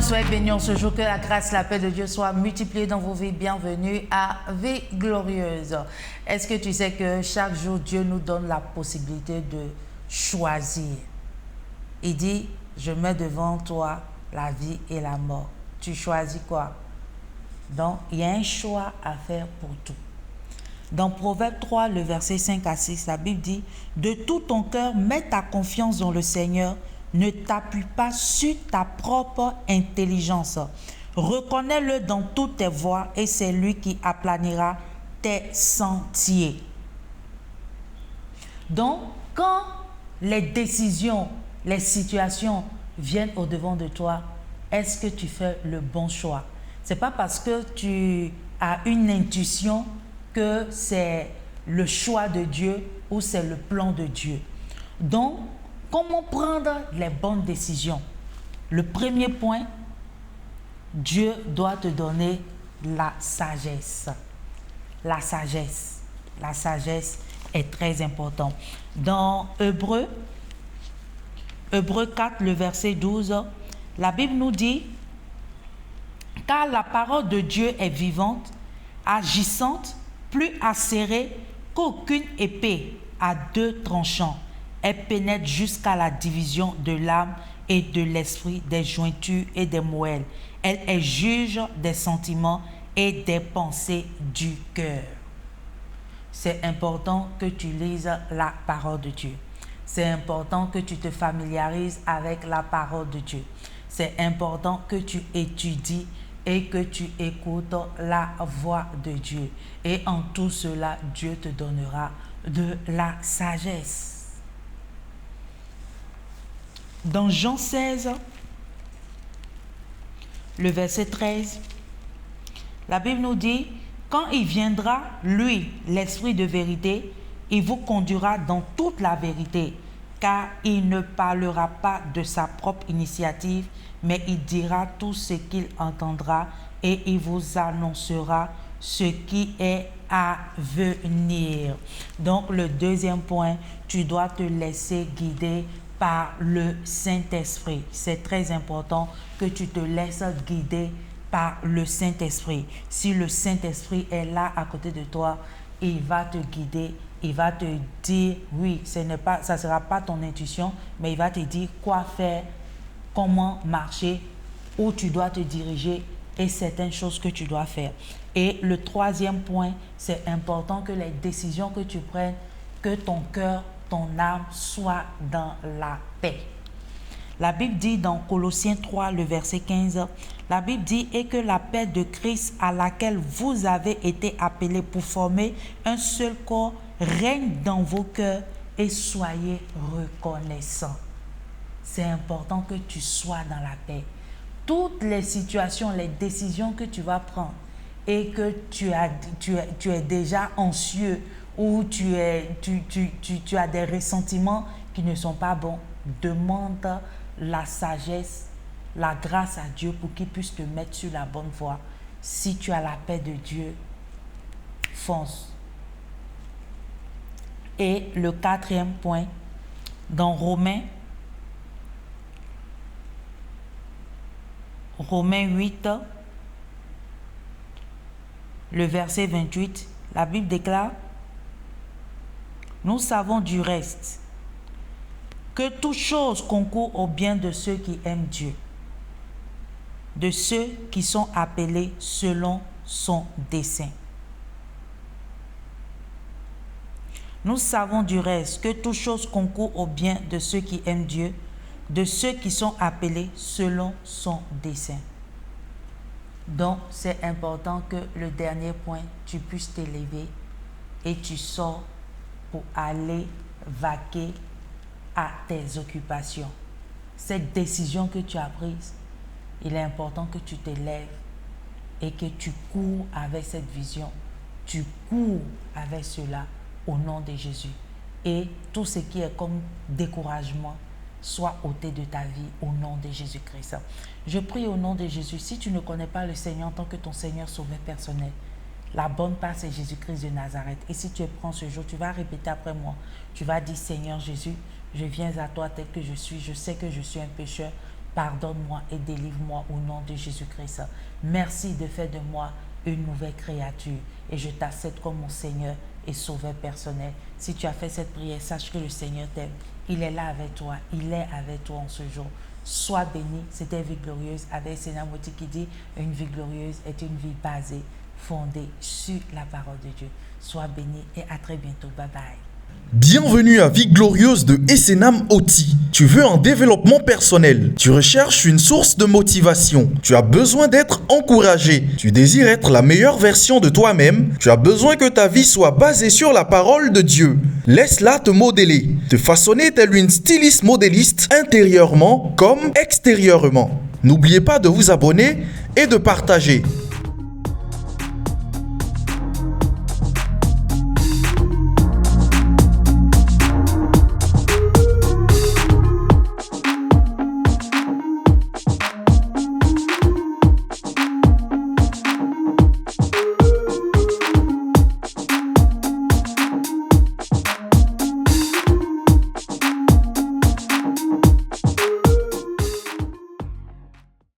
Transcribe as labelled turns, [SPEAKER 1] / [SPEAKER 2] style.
[SPEAKER 1] Soyez bénis en ce jour, que la grâce, la paix de Dieu soit multipliée dans vos vies. Bienvenue à Vie Glorieuse. Est-ce que tu sais que chaque jour, Dieu nous donne la possibilité de choisir? Il dit, je mets devant toi la vie et la mort. Tu choisis quoi? Donc, il y a un choix à faire pour tout. Dans Proverbe 3, le verset 5 à 6, la Bible dit, de tout ton cœur, mets ta confiance dans le Seigneur. Ne t'appuie pas sur ta propre intelligence. Reconnais-le dans toutes tes voies et c'est lui qui aplanira tes sentiers. Donc, quand les décisions, les situations viennent au-devant de toi, est-ce que tu fais le bon choix? Ce n'est pas parce que tu as une intuition que c'est le choix de Dieu ou c'est le plan de Dieu. Donc, comment prendre les bonnes décisions? Le premier point, Dieu doit te donner la sagesse. La sagesse. La sagesse est très importante. Dans Hébreux 4, le verset 12, la Bible nous dit, « Car la parole de Dieu est vivante, agissante, plus acérée qu'aucune épée à deux tranchants. Elle pénètre jusqu'à la division de l'âme et de l'esprit, des jointures et des moelles. Elle est juge des sentiments et des pensées du cœur. » C'est important que tu lises la parole de Dieu. C'est important que tu te familiarises avec la parole de Dieu. C'est important que tu étudies et que tu écoutes la voix de Dieu. Et en tout cela, Dieu te donnera de la sagesse. Dans Jean 16, le verset 13, la Bible nous dit, « Quand il viendra, lui, l'Esprit de vérité, il vous conduira dans toute la vérité, car il ne parlera pas de sa propre initiative, mais il dira tout ce qu'il entendra et il vous annoncera ce qui est à venir. » Donc, le deuxième point, tu dois te laisser guider par le Saint-Esprit. C'est très important que tu te laisses guider par le Saint-Esprit. Si le Saint-Esprit est là à côté de toi, il va te guider, il va te dire, oui, ça ne sera pas ton intuition, mais il va te dire quoi faire, comment marcher, où tu dois te diriger et certaines choses que tu dois faire. Et le troisième point, c'est important que les décisions que tu prennes, que ton cœur, ton âme soit dans la paix. La Bible dit dans Colossiens 3, le verset 15, la Bible dit « Et que la paix de Christ à laquelle vous avez été appelés pour former un seul corps règne dans vos cœurs et soyez reconnaissants. » C'est important que tu sois dans la paix. Toutes les situations, les décisions que tu vas prendre et que tu es déjà anxieux ou tu as des ressentiments qui ne sont pas bons, demande la sagesse, la grâce à Dieu pour qu'il puisse te mettre sur la bonne voie. Si tu as la paix de Dieu, fonce. Et le quatrième point, dans Romains 8, le verset 28, la Bible déclare, « Nous savons du reste que toute chose concourt au bien de ceux qui aiment Dieu, de ceux qui sont appelés selon son dessein. » Nous savons du reste que toute chose concourt au bien de ceux qui aiment Dieu, de ceux qui sont appelés selon son dessein. Donc, c'est important que le dernier point, tu puisses t'élever et tu sors pour aller vaquer à tes occupations. cette décision que tu as prise, il est important que tu t'élèves et que tu cours avec cette vision. Tu cours avec cela au nom de Jésus. Et tout ce qui est comme découragement soit ôté de ta vie au nom de Jésus-Christ. Je prie au nom de Jésus. Si tu ne connais pas le Seigneur en tant que ton Seigneur sauveur personnel, la bonne part, c'est Jésus-Christ de Nazareth. Et si tu prends ce jour, tu vas répéter après moi. Tu vas dire, Seigneur Jésus, je viens à toi tel que je suis. Je sais que je suis un pécheur. Pardonne-moi et délivre-moi au nom de Jésus-Christ. Merci de faire de moi une nouvelle créature. Et je t'accepte comme mon Seigneur et sauveur personnel. Si tu as fait cette prière, sache que le Seigneur t'aime. Il est là avec toi. Il est avec toi en ce jour. Sois béni. C'était Vie Glorieuse avec Sénat Moti qui dit, une vie glorieuse est une vie basée, fondée sur la parole de Dieu. Sois béni et à très bientôt. Bye bye.
[SPEAKER 2] Bienvenue à Vie Glorieuse de Essenam Oti. Tu veux un développement personnel. Tu recherches une source de motivation. Tu as besoin d'être encouragé. Tu désires être la meilleure version de toi-même. Tu as besoin que ta vie soit basée sur la parole de Dieu. Laisse-la te modeler, te façonner telle une styliste modéliste intérieurement comme extérieurement. N'oubliez pas de vous abonner et de partager.